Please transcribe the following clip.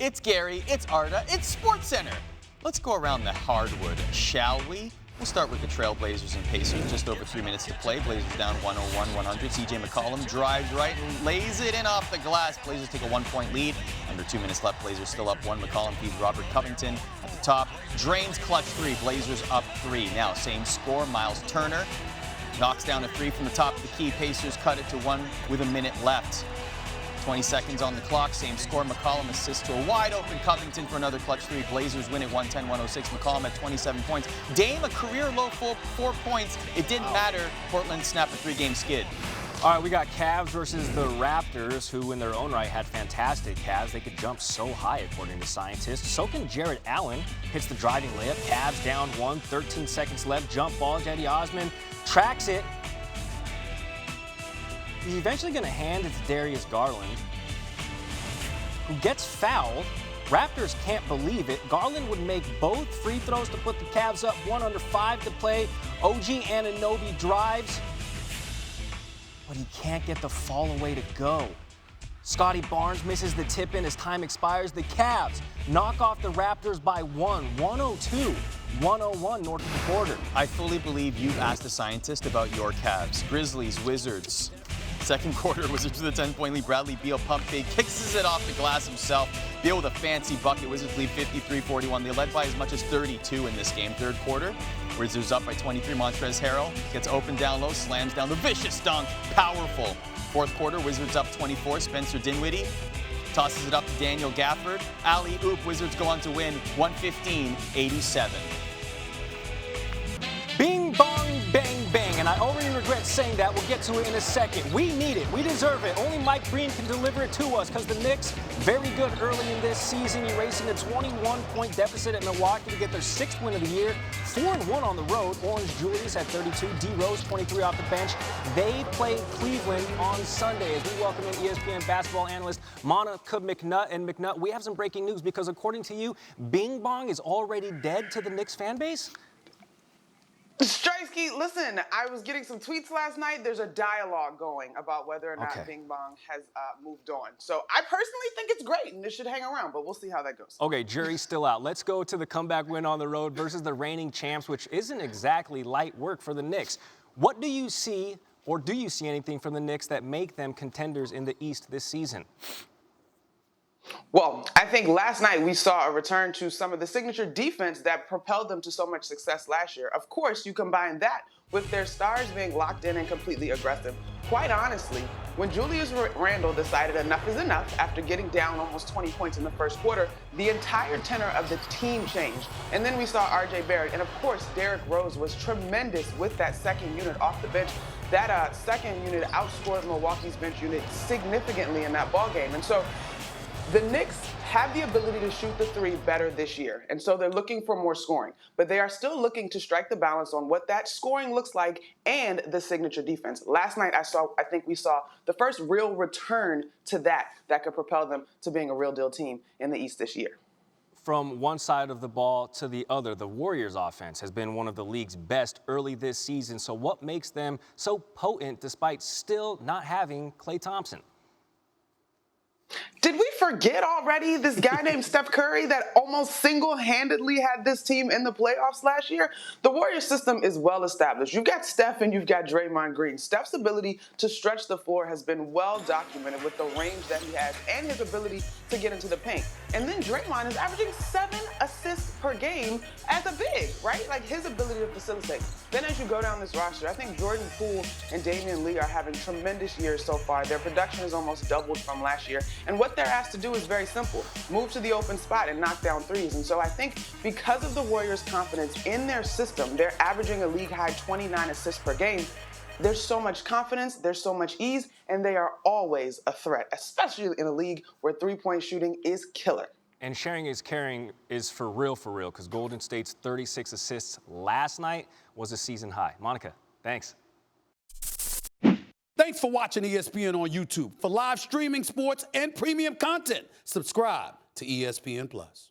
It's Gary, it's Arda, it's SportsCenter. Let's go around the hardwood, shall we? We'll start with the Trailblazers and Pacers. Just over 3 minutes to play. Blazers down 101-100. CJ McCollum drives right and lays it in off the glass. Blazers take a 1-point lead. Under 2 minutes left. Blazers still up 1. McCollum feeds Robert Covington at the top. Drains clutch 3. Blazers up 3. Now same score. Miles Turner knocks down a 3 from the top of the key. Pacers cut it to 1 with a minute left. 20 seconds on the clock, same score. McCollum assists to a wide-open Covington for another clutch 3. Blazers win it 110-106. McCollum at 27 points. Dame a career-low 4 points. It didn't matter. Portland snapped a 3-game skid. All right, we got Cavs versus the Raptors, who in their own right had fantastic Cavs. They could jump so high, according to scientists. So can Jared Allen. Hits the driving layup. Cavs down 1, 13 seconds left. Jump ball. Jetty Osman tracks it. He's eventually going to hand it to Darius Garland, who gets fouled. Raptors can't believe it. Garland would make both free throws to put the Cavs up 1 under 5 to play. OG Anunoby drives, but he can't get the fall away to go. Scotty Barnes misses the tip-in as time expires. The Cavs knock off the Raptors by 1, 102-101 north of the border. I fully believe you've asked a scientist about your Cavs. Grizzlies, Wizards. Second quarter, Wizards with a 10-point lead. Bradley Beal pump fake, kicks it off the glass himself. Beal with a fancy bucket. Wizards lead 53-41. They led by as much as 32 in this game. Third quarter, Wizards up by 23. Montrezl Harrell gets open down low, slams down the vicious dunk. Powerful. Fourth quarter, Wizards up 24. Spencer Dinwiddie tosses it up to Daniel Gafford. Alley-oop, Wizards go on to win 115-87. Bing, bong, bang, bang. And I already regret saying that. We'll get to it in a second. We need it. We deserve it. Only Mike Breen can deliver it to us because the Knicks, very good early in this season, erasing a 21-point deficit at Milwaukee to get their 6th win of the year. 4-1 on the road. Orange Julius at 32. D. Rose, 23 off the bench. They play Cleveland on Sunday as we welcome in ESPN basketball analyst Monica McNutt. And McNutt, we have some breaking news because according to you, Bing Bong is already dead to the Knicks fan base? Streisky, listen, I was getting some tweets last night. There's a dialogue going about whether or not Bing Bong has moved on. So I personally think it's great, and it should hang around, but we'll see how that goes. Okay, jury's still out. Let's go to the comeback win on the road versus the reigning champs, which isn't exactly light work for the Knicks. What do you see, or do you see anything from the Knicks that make them contenders in the East this season? Well, I think last night we saw a return to some of the signature defense that propelled them to so much success last year. Of course, you combine that with their stars being locked in and completely aggressive. Quite honestly, when Julius Randle decided enough is enough after getting down almost 20 points in the first quarter, the entire tenor of the team changed. And then we saw R.J. Barrett, and of course, Derrick Rose was tremendous with that second unit off the bench. That second unit outscored Milwaukee's bench unit significantly in that ballgame. And so the Knicks have the ability to shoot the three better this year, and so they're looking for more scoring. But they are still looking to strike the balance on what that scoring looks like and the signature defense. Last night, I think we saw the first real return to that could propel them to being a real deal team in the East this year. From one side of the ball to the other, the Warriors' offense has been one of the league's best early this season. So what makes them so potent despite still not having Klay Thompson? Did we forget already this guy named Steph Curry that almost single-handedly had this team in the playoffs last year? The Warriors system is well established. You've got Steph and you've got Draymond Green. Steph's ability to stretch the floor has been well documented with the range that he has and his ability to get into the paint. And then Draymond is averaging 7 assists per game as a big, right? Like his ability to facilitate. Then as you go down this roster, I think Jordan Poole and Damian Lee are having tremendous years so far. Their production has almost doubled from last year. And what they're asked to do is very simple. Move to the open spot and knock down threes. And so I think because of the Warriors' confidence in their system, they're averaging a league-high 29 assists per game. There's so much confidence, there's so much ease, and they are always a threat, especially in a league where three-point shooting is killer. And sharing is caring is for real, because Golden State's 36 assists last night was a season high. Monica, thanks. Thanks for watching ESPN on YouTube. For live streaming, sports, and premium content, subscribe to ESPN+.